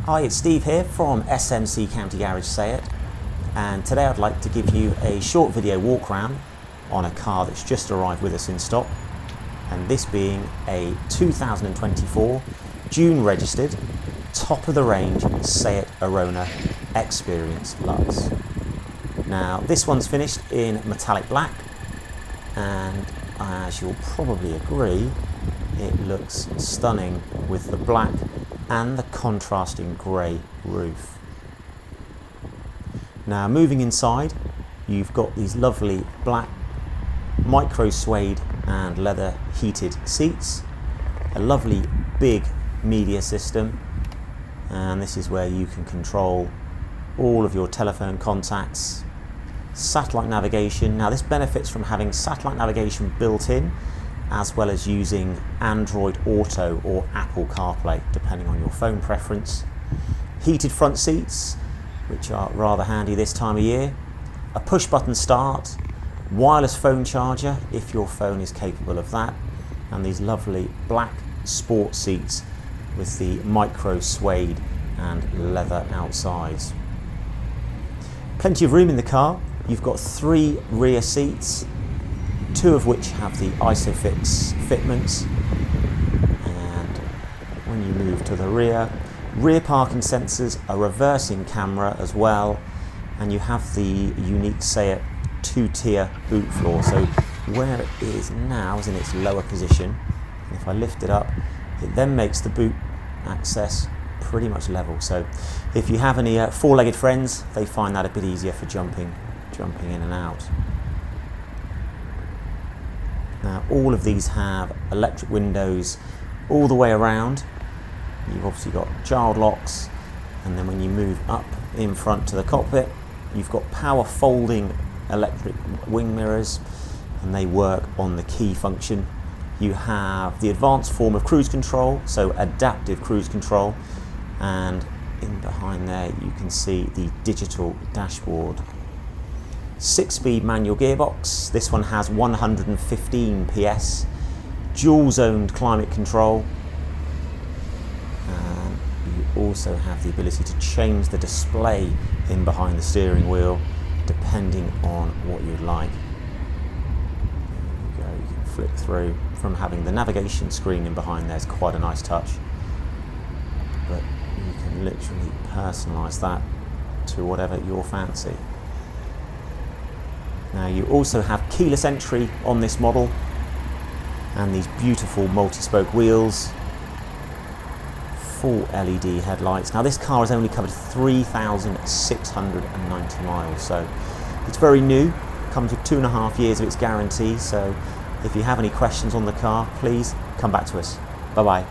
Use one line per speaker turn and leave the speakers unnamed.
Hi, it's Steve here from SMC County Garage SEAT, and today I'd like to give you a short video walk around on a car that's just arrived with us in stock, and this being a 2024 June registered top of the range SEAT Arona Xperience Luxe. Now this one's finished in metallic black, and as you'll probably agree, it looks stunning with the black and the contrasting grey roof. Now moving inside, you've got these lovely black micro suede and leather heated seats, a lovely big media system, and this is where you can control all of your telephone contacts, satellite navigation. Now this benefits from having satellite navigation built in, as well as using Android Auto or Apple CarPlay, depending on your phone preference. Heated front seats, which are rather handy this time of year. A push button start, wireless phone charger if your phone is capable of that, and these lovely black sport seats with the micro suede and leather outsides. Plenty of room in the car. You've got 3 rear seats, 2 of which have the ISOFIX fitments, and when you move to the rear parking sensors, a reversing camera as well, and you have the unique SEAT 2-tier boot floor. So where it is now is in its lower position, and if I lift it up, it then makes the boot access pretty much level. So if you have any 4-legged friends, they find that a bit easier for jumping in and out. Now all of these have electric windows all the way around. You've obviously got child locks, and then when you move up in front to the cockpit, you've got power folding electric wing mirrors, and they work on the key function. You have the advanced form of cruise control, so adaptive cruise control, and in behind there you can see the digital dashboard. 6-speed manual gearbox. This one has 115 PS, dual zoned climate control, and you also have the ability to change the display in behind the steering wheel depending on what you'd like. There you go, you can flip through from having the navigation screen in behind there. It's quite a nice touch, but you can literally personalise that to whatever your fancy. Now you also have keyless entry on this model, and these beautiful multi-spoke wheels, full LED headlights. Now this car has only covered 3,690 miles, so it's very new, comes with 2.5 years of its guarantee. So if you have any questions on the car, please come back to us. Bye bye.